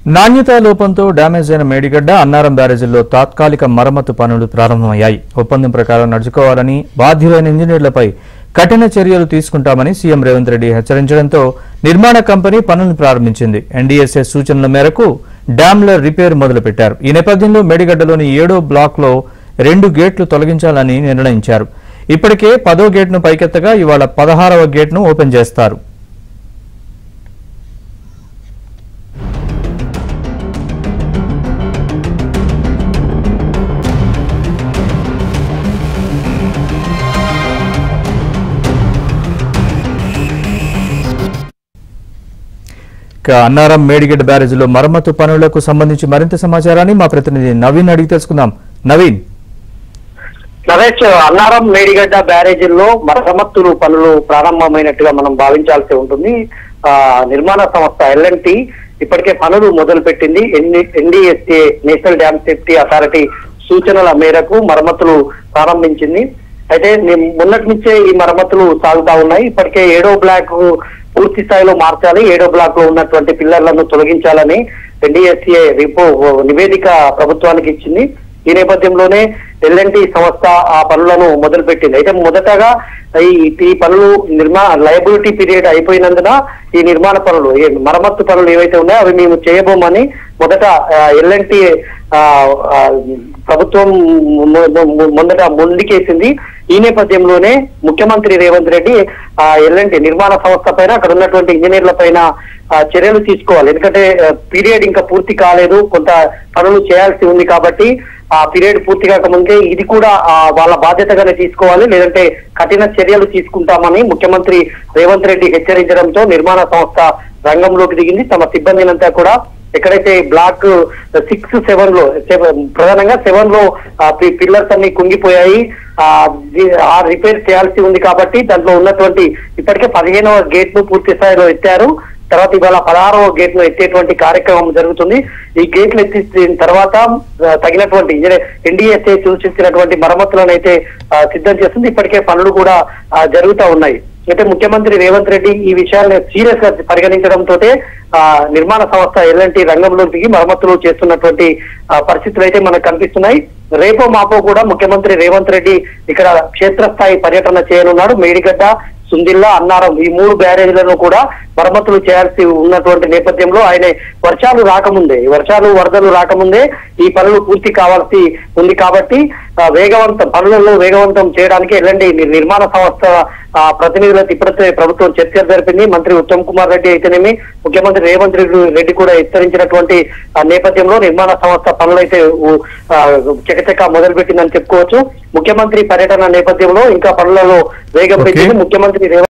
నాణ్యతా లోపంతో డ్యామేజ్ అయిన మేడిగడ్డ అన్నారం బ్యారేజీల్లో తాత్కాలిక మరమ్మతు పనులు ప్రారంభమయ్యాయి. ఒప్పందం ప్రకారం నడుచుకోవాలని, బాధ్యులైన ఇంజనీర్లపై కఠిన చర్యలు తీసుకుంటామని సీఎం రేవంత్ రెడ్డి హెచ్చరించడంతో నిర్మాణ కంపెనీ పనులను ప్రారంభించింది. ఎన్డీఎస్ఏ సూచనల మేరకు డ్యాంల రిపేర్ మొదలుపెట్టారు. ఈ నేపథ్యంలో మేడిగడ్డలోని 7వ బ్లాక్లో 2 గేట్లు తొలగించాలని నిర్ణయించారు. ఇప్పటికే 10వ గేట్ను పైకెత్తగా ఇవాళ 16వ గేట్ను ఓపెన్ చేస్తారు. అన్నారం మేడిగడ్డ బ్యారేజీలో మరమ్మతు పనులకు సంబంధించి మరింత సమాచారాన్ని మా ప్రతినిధి నవీన్ అడిగి తెలుసుకుందాం. నవీన్, అన్నారం మేడిగడ్డ బ్యారేజీల్లో మరమ్మతులు పనులు ప్రారంభమైనట్టుగా మనం భావించాల్సి ఉంటుంది. నిర్మాణ సంస్థ L&T ఇప్పటికే పనులు మొదలు పెట్టింది. NDSA national dam safety authority సూచనల మేరకు మరమ్మతులు ప్రారంభించింది. అయితే మొన్నటి నుంచే ఈ మరమ్మతులు సాగుతా ఉన్నాయి. ఇప్పటికే 7వ బ్లాక్ పూర్తి స్థాయిలో మార్చాలి, 7వ బ్లాక్ లో ఉన్నటువంటి పిల్లర్లను తొలగించాలని NDSA నివేదిక ప్రభుత్వానికి ఇచ్చింది. ఈ నేపథ్యంలోనే L&T సంస్థ ఆ పనులను మొదలుపెట్టింది. అయితే మొదటగా ఈ పనులు లయబిలిటీ పీరియడ్ అయిపోయినందున ఈ నిర్మాణ పనులు, మరమ్మత్తు పనులు ఏవైతే ఉన్నాయో అవి మేము చేయబోమని మొదట L&T ప్రభుత్వం మొదట ముందుకేసింది. ఈ నేపథ్యంలోనే ముఖ్యమంత్రి రేవంత్ రెడ్డి L&T నిర్మాణ సంస్థ పైన, అక్కడ ఉన్నటువంటి ఇంజనీర్ల పైన చర్యలు తీసుకోవాలి. ఎందుకంటే పీరియడ్ ఇంకా పూర్తి కాలేదు, కొంత పనులు చేయాల్సి ఉంది. కాబట్టి ఆ పీరియడ్ పూర్తి కాకముందే ఇది కూడా వాళ్ళ బాధ్యతగానే తీసుకోవాలి, లేదంటే కఠిన చర్యలు తీసుకుంటామని ముఖ్యమంత్రి రేవంత్ రెడ్డి హెచ్చరించడంతో నిర్మాణ సంస్థ రంగంలోకి దిగింది. తమ సిబ్బందినంతా కూడా ఎక్కడైతే బ్లాక్ 6, 7 లో ప్రధానంగా 7 లో పిల్లర్స్ అన్ని కుంగిపోయాయి, ఆ రిపేర్ చేయాల్సి ఉంది. కాబట్టి దాంట్లో ఉన్నటువంటి ఇప్పటికే 15వ గేట్ ను పూర్తి స్థాయిలో ఎత్తారు. తర్వాత ఇవాళ 16వ గేట్ ను ఎత్తేటువంటి కార్యక్రమం జరుగుతుంది. ఈ గేట్లు ఎత్తిన తర్వాత తగినటువంటి NDSA సూచించినటువంటి మరమ్మతులను అయితే సిద్ధం చేస్తుంది. ఇప్పటికే పనులు కూడా జరుగుతూ ఉన్నాయి. అయితే ముఖ్యమంత్రి రేవంత్ రెడ్డి ఈ విషయాన్ని సీరియస్ గా పరిగణించడంతో నిర్మాణ సంస్థ L&T రంగంలో దిగి మరమ్మతులు చేస్తున్నటువంటి పరిస్థితులు అయితే మనకు కనిపిస్తున్నాయి. రేపో మాపో కూడా ముఖ్యమంత్రి రేవంత్ రెడ్డి ఇక్కడ క్షేత్రస్థాయి పర్యటన చేయనున్నాడు. మేడిగడ్డ, సుందిల్లా, అన్నారం ఈ 3 బ్యారేజీలను కూడా మరమ్మతులు చేయాల్సి ఉన్నటువంటి నేపథ్యంలో ఆయన వరదలు రాకముందే ఈ పనులు పూర్తి కావాల్సి ఉంది. కాబట్టి పనులలో వేగవంతం చేయడానికి L&T నిర్మాణ సంస్థ ప్రతినిధులతో ఇప్పటికే ప్రభుత్వం చర్చలు జరిపింది. మంత్రి ఉత్తమ్ కుమార్ రెడ్డి అయితేనేమి, ముఖ్యమంత్రి రేవంత్ రెడ్డి కూడా హెచ్చరించినటువంటి నేపథ్యంలో నిర్మాణ సంస్థ పనులైతే చకచకా మొదలుపెట్టిందని చెప్పుకోవచ్చు. ముఖ్యమంత్రి పర్యటన నేపథ్యంలో ఇంకా పనులలో వేగం పెట్టింది. ముఖ్యమంత్రి రేవంత్